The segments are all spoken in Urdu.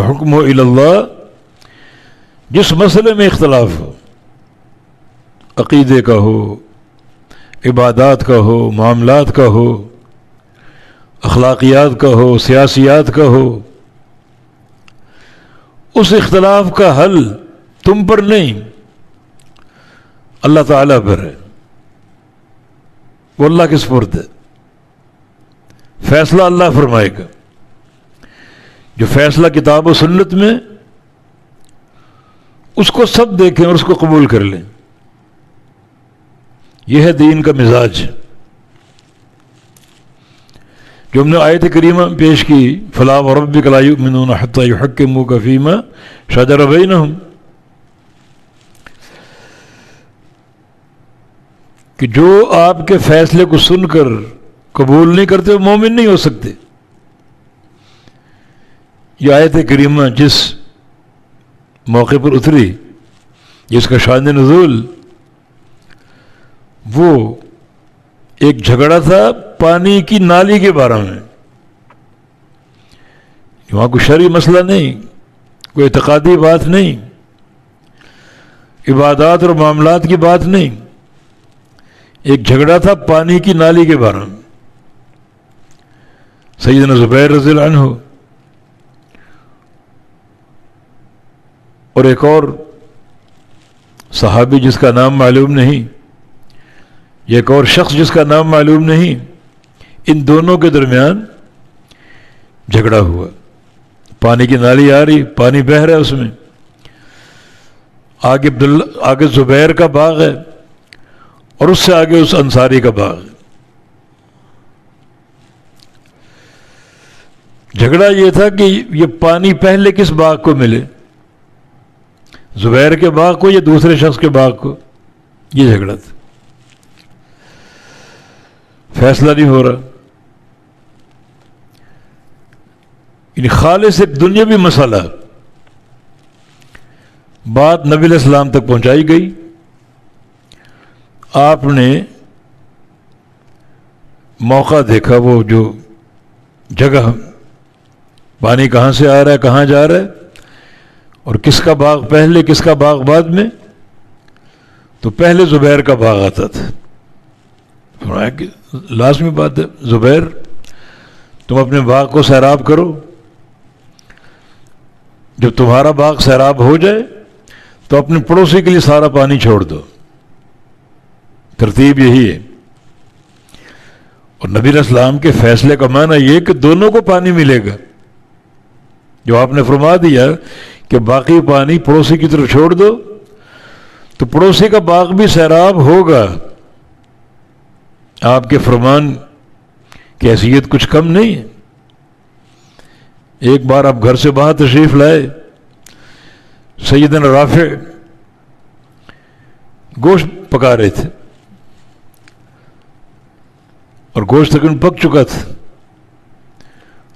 فحکمہ الی اللہ، جس مسئلے میں اختلاف ہو، عقیدے کا ہو، عبادات کا ہو، معاملات کا ہو، اخلاقیات کا ہو، سیاسیات کا ہو، اس اختلاف کا حل تم پر نہیں، اللہ تعالیٰ پر ہے، وہ اللہ کے سپرد ہے، فیصلہ اللہ فرمائے گا۔ جو فیصلہ کتاب و سنت میں، اس کو سب دیکھیں اور اس کو قبول کر لیں، یہ ہے دین کا مزاج۔ جو ہم نے آیت کریمہ پیش کی، فلا وربک لا یؤمنون حتی یحکموک فیما شجر بینہم، کہ جو آپ کے فیصلے کو سن کر قبول نہیں کرتے وہ مومن نہیں ہو سکتے۔ یہ آیت کریمہ جس موقع پر اتری، جس کا شان نزول، وہ ایک جھگڑا تھا پانی کی نالی کے بارے میں۔ وہاں کوئی شرعی مسئلہ نہیں، کوئی اعتقادی بات نہیں، عبادات اور معاملات کی بات نہیں، ایک جھگڑا تھا پانی کی نالی کے بارے میں۔ سیدنا زبیر رضی اللہ عنہ اور ایک اور صحابی جس کا نام معلوم نہیں، ایک اور شخص جس کا نام معلوم نہیں، ان دونوں کے درمیان جھگڑا ہوا۔ پانی کی نالی آ رہی، پانی بہہ رہا ہے، اس میں آگے زبیر کا باغ ہے اور اس سے آگے اس انصاری کا باغ ہے۔ جھگڑا یہ تھا کہ یہ پانی پہلے کس باغ کو ملے، زبیر کے باغ کو یا دوسرے شخص کے باغ کو، یہ جھگڑا تھا۔ فیصلہ نہیں ہو رہا، یعنی خالص ایک دنیاوی مسئلہ، بات نبی علیہ السلام تک پہنچائی گئی، آپ نے موقع دیکھا، وہ جو جگہ، پانی کہاں سے آ رہا ہے، کہاں جا رہا ہے، اور کس کا باغ پہلے کس کا باغ بعد میں، تو پہلے زبیر کا باغ آتا تھا۔ فرمایا کہ لازمی بات ہے زبیر، تم اپنے باغ کو سیراب کرو، جب تمہارا باغ سیراب ہو جائے تو اپنے پڑوسی کے لیے سارا پانی چھوڑ دو، ترتیب یہی ہے۔ اور نبی علیہ السلام کے فیصلے کا معنی یہ کہ دونوں کو پانی ملے گا۔ جو آپ نے فرما دیا کہ باقی پانی پڑوسی کی طرف چھوڑ دو، تو پڑوسی کا باغ بھی سیراب ہوگا۔ آپ کے فرمان کی حیثیت کچھ کم نہیں ہے۔ ایک بار آپ گھر سے باہر تشریف لائے، سیدنا رافع گوشت پکا رہے تھے اور گوشت تقریباً پک چکا تھا۔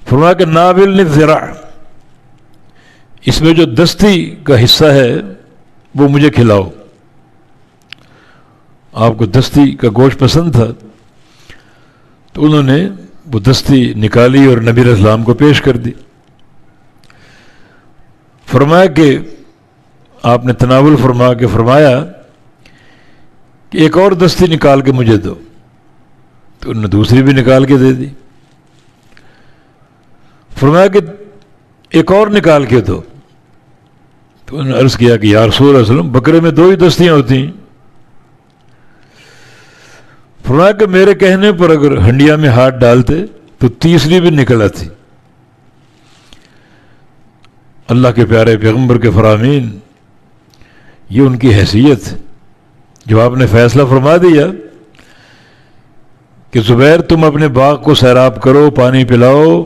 فرمایا کہ ناول ذرا، اس میں جو دستی کا حصہ ہے وہ مجھے کھلاؤ۔ آپ کو دستی کا گوشت پسند تھا تو انہوں نے وہ دستی نکالی اور نبی علیہ السلام کو پیش کر دی۔ فرمایا کہ آپ نے تناول فرما کے فرمایا کہ ایک اور دستی نکال کے مجھے دو، تو انہوں نے دوسری بھی نکال کے دے دی۔ فرمایا کہ ایک اور نکال کے دو، تو انہوں نے عرض کیا کہ یا رسول اللہ علیہ وسلم، بکرے میں 2 ہی دستیاں ہوتی ہیں۔ فرمایا کہ میرے کہنے پر اگر ہنڈیا میں ہاتھ ڈالتے تو تیسری بھی نکل آتی۔ اللہ کے پیارے پیغمبر کے فرامین، یہ ان کی حیثیت، جو آپ نے فیصلہ فرما دیا کہ زبیر تم اپنے باغ کو سیراب کرو، پانی پلاؤ،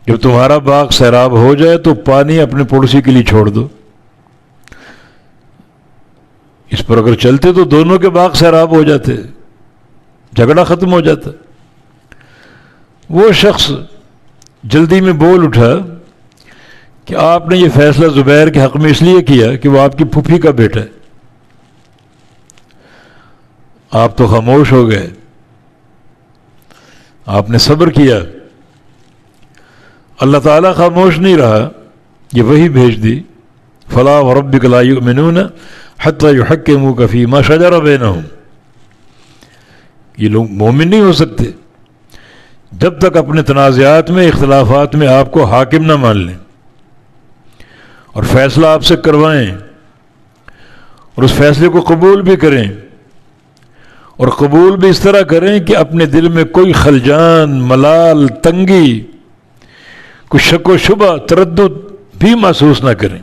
جب تمہارا باغ سیراب ہو جائے تو پانی اپنے پڑوسی کے لیے چھوڑ دو۔ اس پر اگر چلتے تو دونوں کے باغ سیراب ہو جاتے، جھگڑا ختم ہو جاتا۔ وہ شخص جلدی میں بول اٹھا کہ آپ نے یہ فیصلہ زبیر کے حق میں اس لیے کیا کہ وہ آپ کی پھوپھی کا بیٹا ہے۔ آپ تو خاموش ہو گئے، آپ نے صبر کیا، اللہ تعالیٰ خاموش نہیں رہا، یہ وحی بھیج دی، فلا وربک لا یؤمنون حتی یحکموک فیما شجر بینہم، یہ لوگ مومن نہیں ہو سکتے جب تک اپنے تنازعات میں، اختلافات میں آپ کو حاکم نہ مان لیں اور فیصلہ آپ سے کروائیں اور اس فیصلے کو قبول بھی کریں، اور قبول بھی اس طرح کریں کہ اپنے دل میں کوئی خلجان، ملال، تنگی، کوئی شک و شبہ، تردد بھی محسوس نہ کریں۔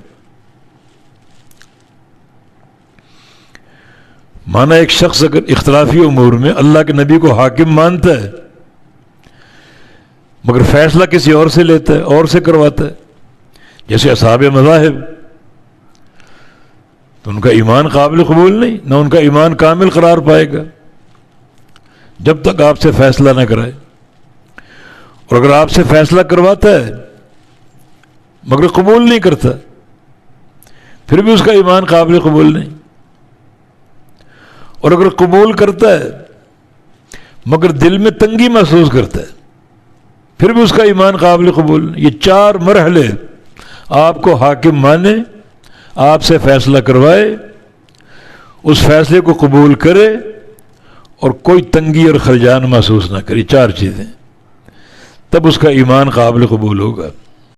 مانا ایک شخص اگر اختلافی امور میں اللہ کے نبی کو حاکم مانتا ہے مگر فیصلہ کسی اور سے لیتا ہے، اور سے کرواتا ہے، جیسے اصحاب مذاہب، تو ان کا ایمان قابل قبول نہیں، نہ ان کا ایمان کامل قرار پائے گا جب تک آپ سے فیصلہ نہ کرائے، اور اگر آپ سے فیصلہ کرواتا ہے مگر قبول نہیں کرتا، پھر بھی اس کا ایمان قابل قبول نہیں، اور اگر قبول کرتا ہے مگر دل میں تنگی محسوس کرتا ہے، پھر بھی اس کا ایمان قابل قبول نہیں۔ یہ 4 مرحلے آپ کو حاکم مانے، آپ سے فیصلہ کروائے، اس فیصلے کو قبول کرے اور کوئی تنگی اور خلجان محسوس نہ کرے، 4 چیزیں، تب اس کا ایمان قابل قبول ہوگا۔